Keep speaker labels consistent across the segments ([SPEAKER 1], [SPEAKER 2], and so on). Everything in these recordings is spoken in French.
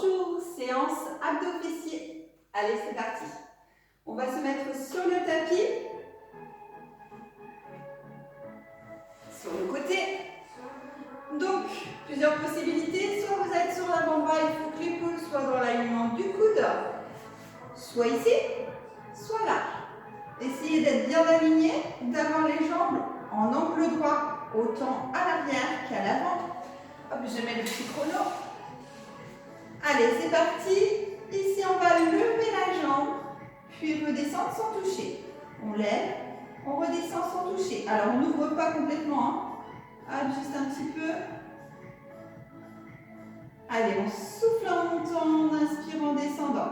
[SPEAKER 1] Bonjour, séance abdos fessiers. Allez, c'est parti. On va se mettre sur le tapis, sur le côté. Donc, plusieurs possibilités. Soit vous êtes sur l'avant-bras, il faut que l'épaule soit dans l'alignement du coude. Soit ici, soit là. Essayez d'être bien aligné, d'avoir les jambes en angle droit, autant à l'arrière qu'à l'avant. Hop, je mets le petit chrono. Allez, c'est parti. Ici, on va lever la jambe, puis redescendre sans toucher. On lève, on redescend sans toucher. Alors, on n'ouvre pas complètement. Hop, juste un petit peu. Allez, on souffle en montant, on inspire en descendant.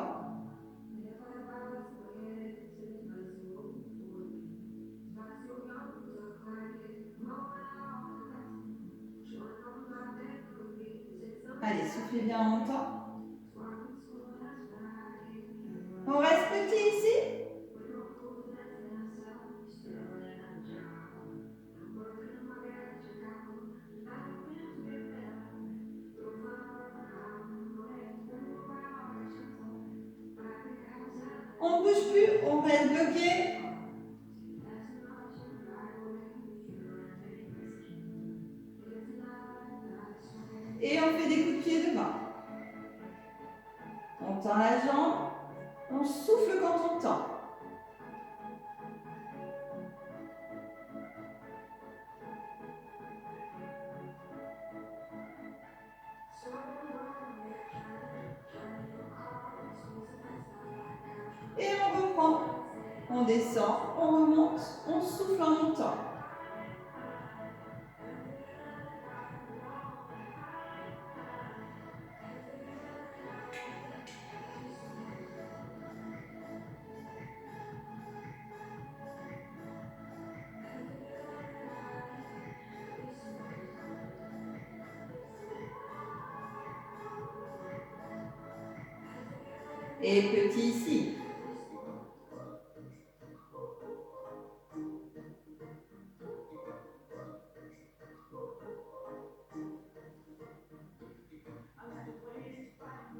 [SPEAKER 1] Allez, soufflez bien en montant. On reste petit ici. On ne bouge plus, on reste bloqué. Et on fait des coups de pied devant. On tend la jambe, on souffle quand on tend. Et on reprend. On descend, on remonte, on souffle en montant. Et petit ici.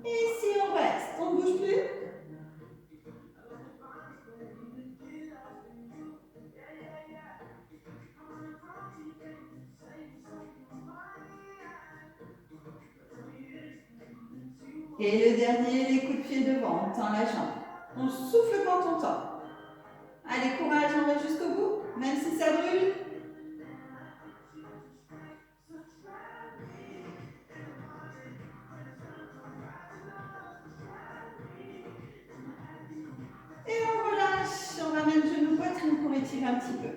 [SPEAKER 1] Et ici on reste, on ne bouge plus. Et le dernier, les coups de pied devant, on tend la jambe. On souffle quand on tend. Allez, courage, on va jusqu'au bout, même si ça brûle. Et on relâche, on ramène genou poitrine pour étirer un petit peu.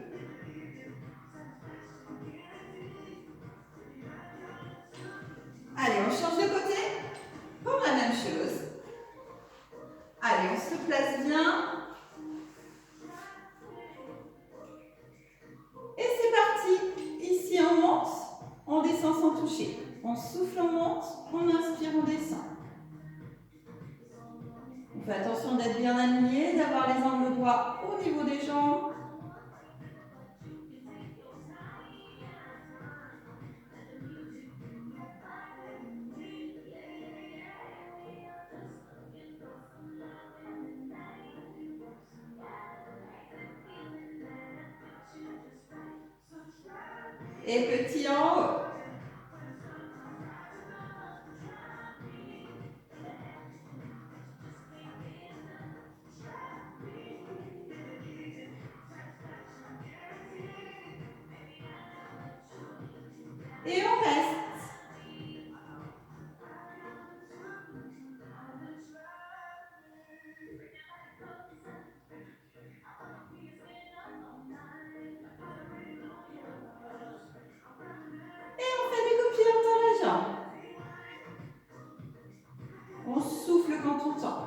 [SPEAKER 1] Allez, on change de côté pour la même chose. Allez, on se place bien. Et c'est parti. Ici, on monte, on descend sans toucher. On souffle, on monte, on inspire, on descend. On fait attention d'être bien aligné, d'avoir les angles droits au niveau des jambes. Et petit en haut. Et on reste. Et on fait des coups de pied, on tend la jambe. On souffle quand on tend.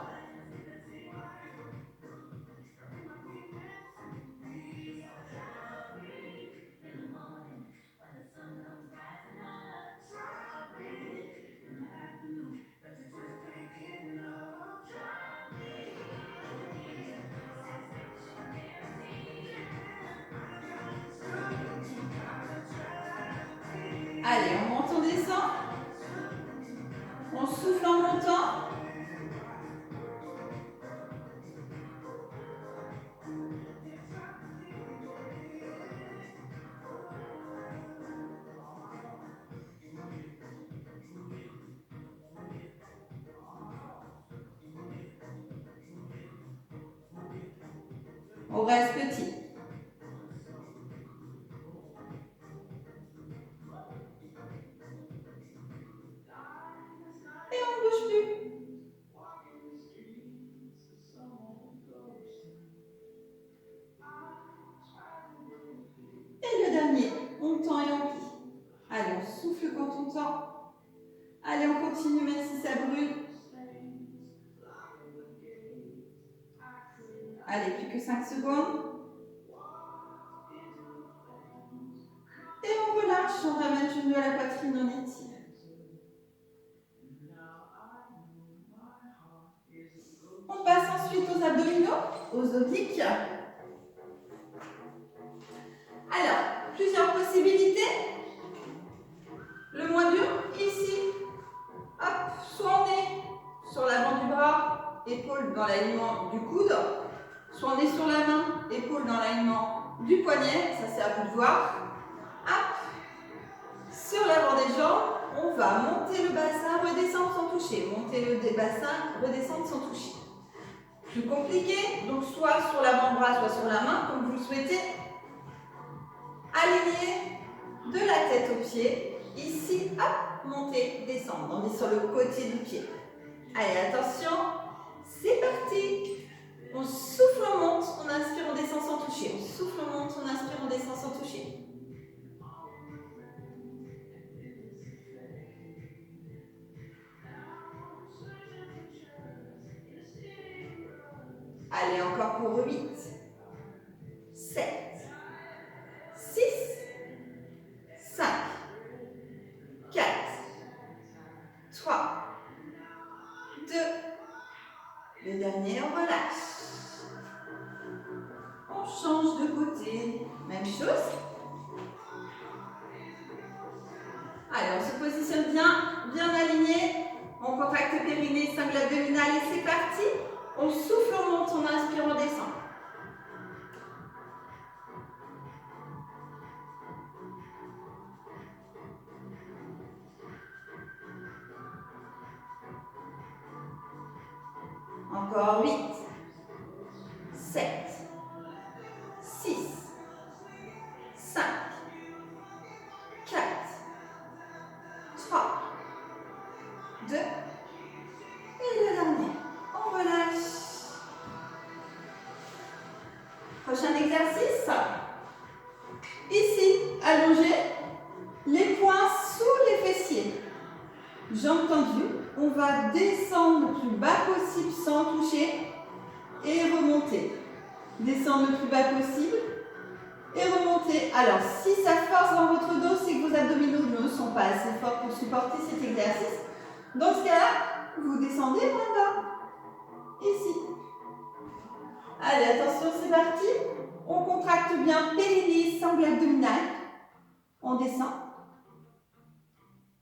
[SPEAKER 1] Allez, on monte, on descend. On souffle en montant. On reste petit. Et on ne bouge plus. Et le dernier, on tend et on plie. Allez, on souffle quand on tend. Allez, on continue même si ça brûle. Allez, plus que 5 secondes. Et on relâche, on ramène genou à la poitrine, on étire. On passe ensuite aux abdominaux, aux obliques. Alors, plusieurs possibilités. Le moins dur, ici. Hop, soit on est sur l'avant du bras, épaule dans l'alignement du coude. Soit on est sur la main, épaule dans l'alignement du poignet. Ça, c'est à vous de voir. Hop, sur l'avant des jambes, on va monter le bassin, redescendre sans toucher. Monter le bassin, redescendre sans toucher. Plus compliqué, donc soit sur l'avant-bras, soit sur la main, comme vous le souhaitez. Aligner de la tête aux pieds. Ici, hop, monter, descendre. On est sur le côté du pied. Allez, attention, c'est parti. On souffle, on monte, on inspire, on descend sans toucher. On souffle, on monte, on inspire, on descend sans toucher. Allez, encore pour 8, 7, 6, 5, 4, 3, 2, le dernier, on relâche. On change de côté, même chose. Allez, on se positionne bien, bien aligné. On contracte périnée, sangle abdominal et c'est parti. On souffle, on monte, on inspire, on descend. Encore 8, 7, 6, 5, 4, 3, 2, et le dernier. On relâche. Prochain exercice. Ici, allongé, les poings sous les fessiers. Jambes tendues. On va descendre le plus bas possible sans toucher et remonter. Descendre le plus bas possible et remonter. Alors, si ça force dans votre dos, c'est que vos abdominaux ne sont pas assez forts pour supporter cet exercice. Dans ce cas-là, vous descendez moins bas. Ici. Allez, attention, c'est parti. On contracte bien périnée, sangle abdominal. On descend.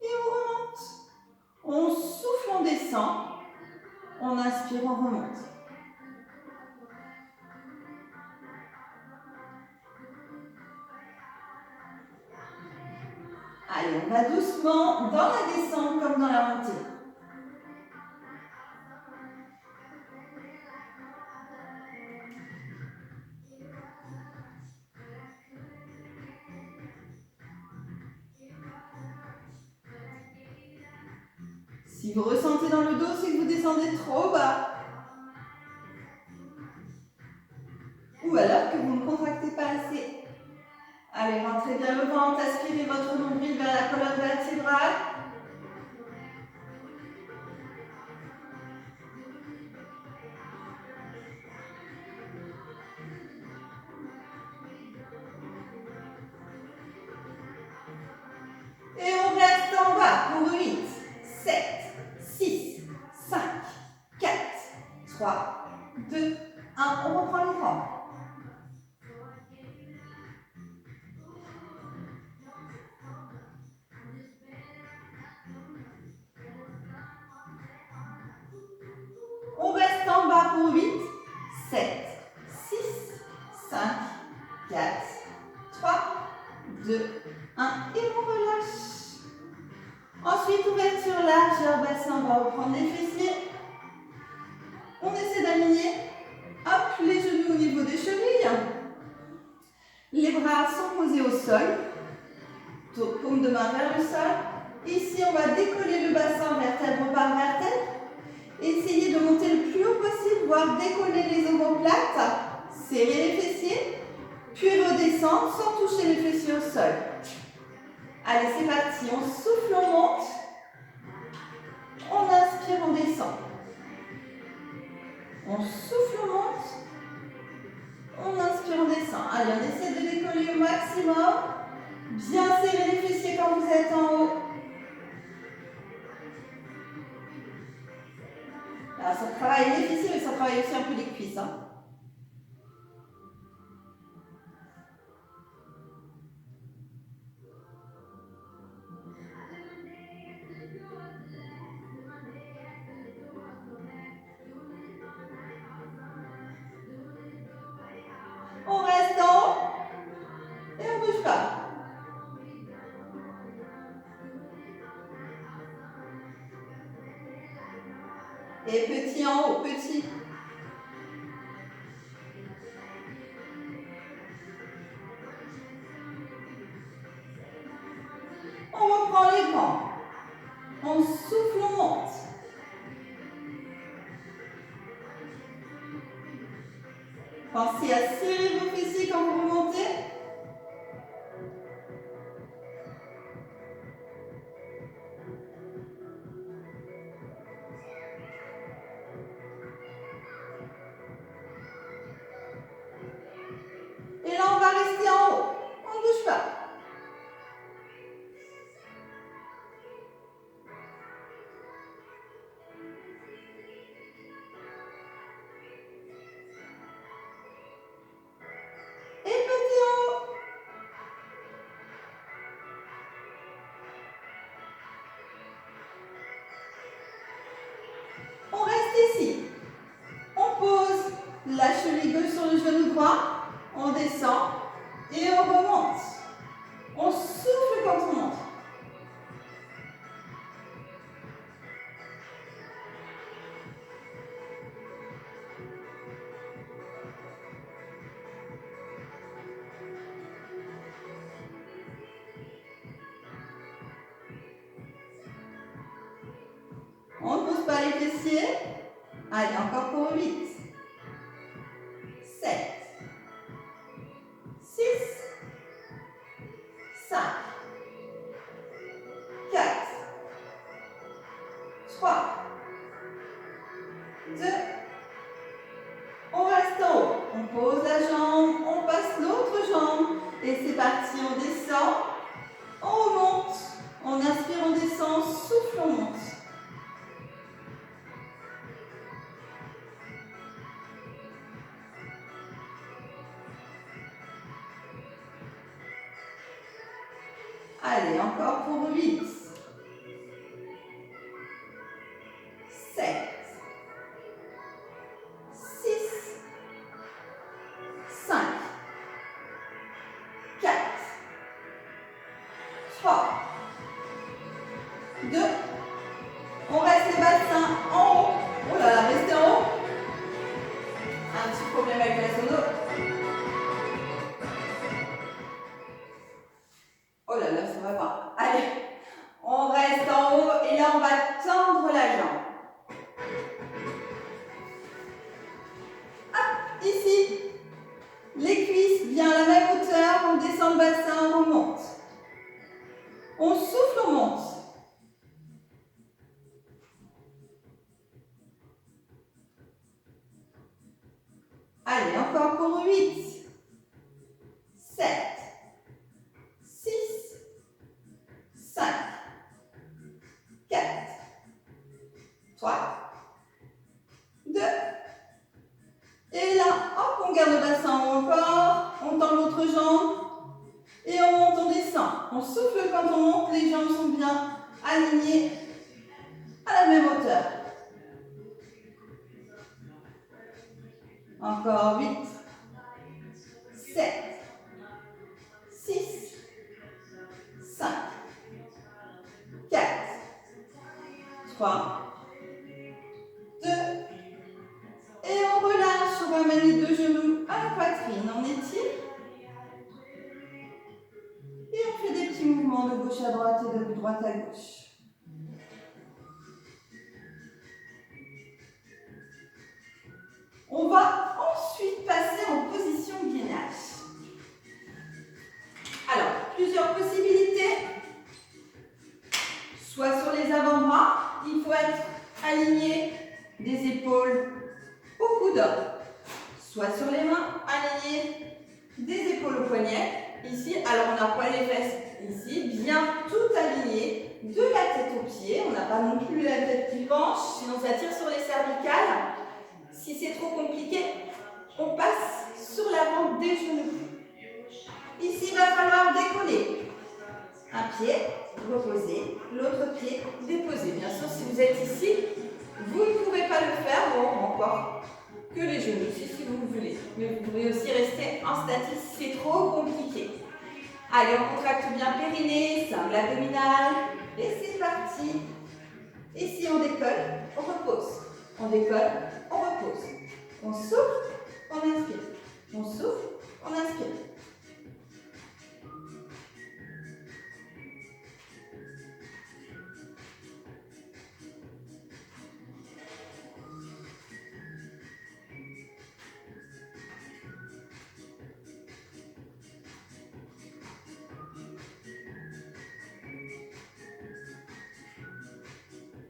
[SPEAKER 1] Et on remonte. On souffle, on descend. On inspire, on remonte. Allez, on va doucement dans la descente comme dans la montée. Si vous ressentez dans le dos, c'est que vous descendez trop bas. Ou alors que vous ne contractez pas assez. Allez, rentrez bien le ventre, aspirez votre nombril vers la colonne vertébrale. Et on reste en bas pour 8, 7, 6, 5, 4, 3, 2, 1. On reprend les bras. largeur bassin, on va reprendre les fessiers. On essaie d'aligner, hop, les genoux au niveau des chevilles. Les bras sont posés au sol. Paume de main vers le sol. Ici, on va décoller le bassin vertèbre par vertèbre. Essayez de monter le plus haut possible, voire décoller les omoplates. Serrer les fessiers. Puis redescendre sans toucher les fessiers au sol. Allez, c'est parti. On souffle, on monte. On inspire, on descend. On souffle, on monte. On inspire, on descend. Allez, on essaie de décoller au maximum. Bien serrer les fessiers quand vous êtes en haut. Alors, ça travaille les fessiers, mais ça travaille aussi un peu les cuisses. Hein. On reste en haut et on ne bouge pas. Et petit en haut, petit. On reprend les grands. On souffle, on monte. Pensez à serrer vos fessiers quand vous remontez. Et là, on va rester en haut. On ne bouge pas. Et petit en haut. On reste ici. On pose la cheville gauche sur le genou droit. On descend et on remonte. On souffle quand on monte. On ne pousse pas les fessiers. Allez, encore pour 8. 7. 6. 5. 4. 3. 2. On reste en haut. On pose la jambe, on passe l'autre jambe. Et c'est parti, on descend. On remonte. On inspire, on descend, souffle, on monte. Allez, encore pour 8. 7. 6. 5. 4. 3. 2. On reste les bassins en haut. Oh là là, restez en haut. Un petit problème avec la sono. Oh là là, ça va pas. Allez, on reste en haut et là on va tendre la jambe. Hop, ici. Les cuisses bien à la même hauteur, on descend le bassin, on remonte. On souffle, on monte. Allez, encore pour 8. 7. 6. 5. 4. 3. 2. Et là, hop, on garde le bassin encore. On tend l'autre jambe. Et on monte, on descend. On souffle quand on monte. Les jambes sont bien alignées à la même hauteur. Encore 8. 7. 6. 5. 4. 3, 2, et on relâche. On ramène les deux genoux à la poitrine. On étire. Et on fait des petits mouvements de gauche à droite et de droite à gauche. On va ensuite passer en position gainage. Alors, plusieurs possibilités. Soit sur les avant-bras, il faut être aligné des épaules au coude. Soit sur les mains, aligné des épaules au poignet. Ici, alors on a poil les fesses ici, bien tout aligné, de la tête aux pieds. On n'a pas non plus la tête qui penche, sinon ça tire sur les cervicales. Si c'est trop compliqué, on passe sur l'avant des genoux. Ici, il va falloir décoller. Un pied, reposer, l'autre pied, déposer. Bien sûr, si vous êtes ici, vous ne pouvez pas le faire, bon, encore que les genoux, si vous voulez. Mais vous pouvez aussi rester en statique si c'est trop compliqué. Allez, on contracte bien périnée, sangle abdominal, et c'est parti. Ici, on décolle, on repose. On décolle, on repose. On souffle, on inspire. On souffle, on inspire.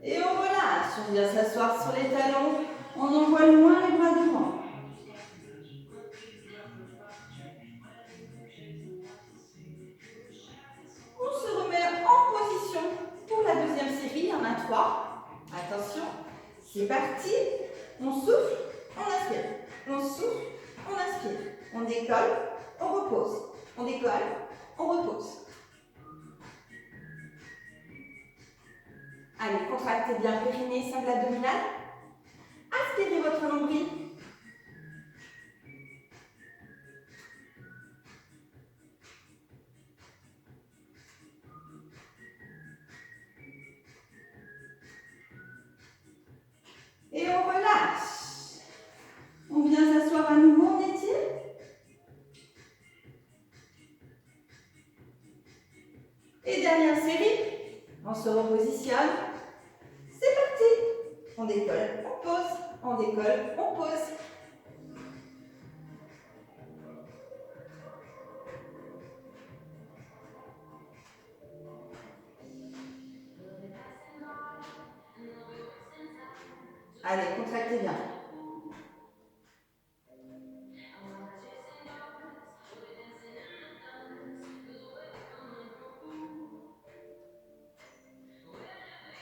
[SPEAKER 1] Et on relâche, on vient s'asseoir sur les talons, on envoie loin les bras devant. On se remet en position pour la deuxième série, il y en a 3. Attention, c'est parti. On souffle, on inspire. On souffle, on inspire. On décolle, on repose. On décolle, on repose. Allez, contractez bien périnée, sangle abdominal. Aspirez votre nombril. Et on relâche. On vient s'asseoir à nouveau, on étire. Et dernière série, on se repositionne. C'est parti. On décolle, on pose, on décolle, on pose. Allez, contractez bien.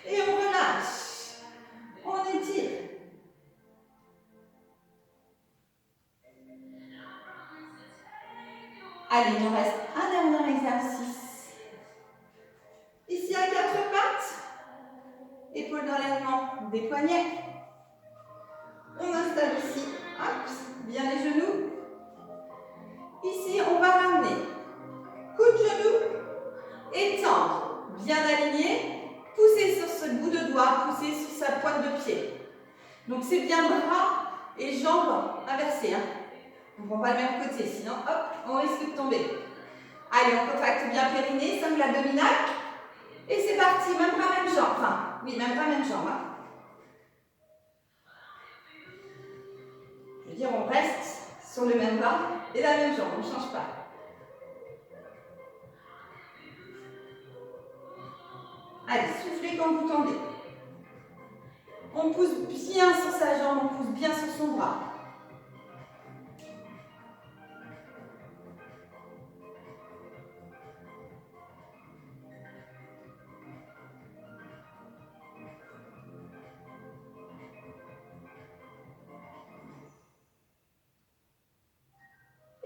[SPEAKER 1] Et on relâche. On étire. Allez, il nous reste un dernier exercice. Ici à 4 pattes. Épaules dans l'alignement des poignets. On installe ici, hop, bien les genoux. Ici, on va ramener coup de genou, étendre, bien aligné, pousser sur ce bout de doigt, pousser sur sa pointe de pied. Donc c'est bien bras et jambes inversées. Hein. On ne prend pas le même côté, sinon hop, on risque de tomber. Allez, on contracte bien périnée, sangle abdominal. Et c'est parti, même pas même jambe. Enfin, oui, même pas même jambe. Hein. Je veux dire, on reste sur le même bras et la même jambe, on ne change pas. Allez, soufflez quand vous tendez. On pousse bien sur sa jambe, on pousse bien sur son bras.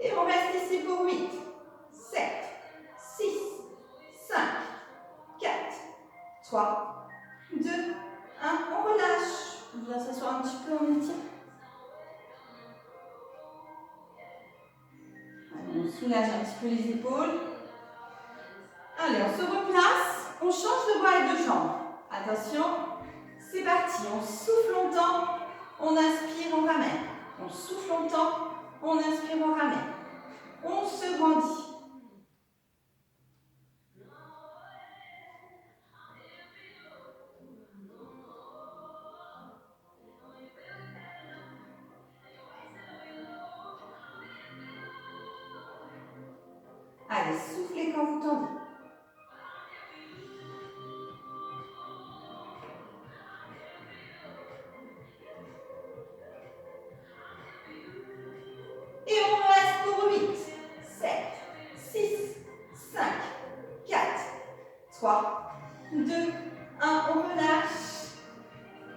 [SPEAKER 1] Et on reste ici pour 8, 7, 6, 5, 4, 3, 2, 1. On relâche. On vient s'asseoir un petit peu, on étire. On soulage un petit peu les épaules. Allez, on se replace. On change de bras et de jambes. Attention, C'est parti, on souffle longtemps, on inspire, on ramène. On souffle longtemps, on inspire, on ramène. On se grandit. Allez, soufflez quand vous tendez. Et on reste pour 8, 7, 6, 5, 4, 3, 2, 1. On relâche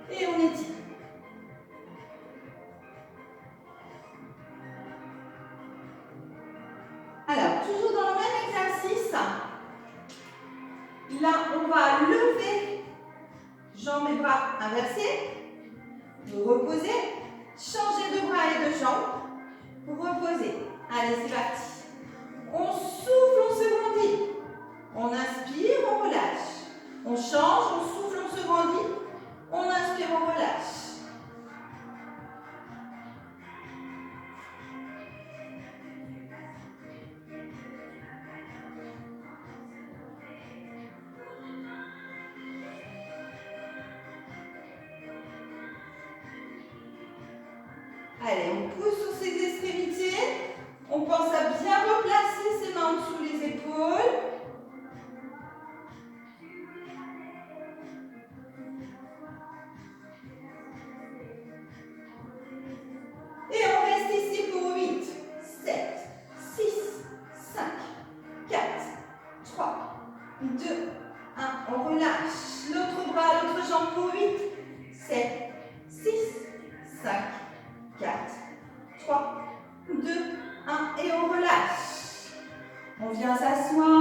[SPEAKER 1] et on étire. Alors, toujours dans le même exercice, là, on va lever jambes et bras inversés. Vous reposez, changez de bras et de jambes. Vous reposez. Allez, c'est parti. On souffle, on se grandit. On inspire, on relâche. On change, on souffle, on se grandit. On inspire, on relâche. Allez, on pousse sur ses extrémités. On pense à bien replacer ses mains sous les épaules. Et on reste ici pour 8, 7, 6, 5, 4, 3, 2, 1. On relâche l'autre bras, l'autre jambe pour 8, 7, 6, 5, 4, 3, 2, 1. Et on relâche. On vient s'asseoir.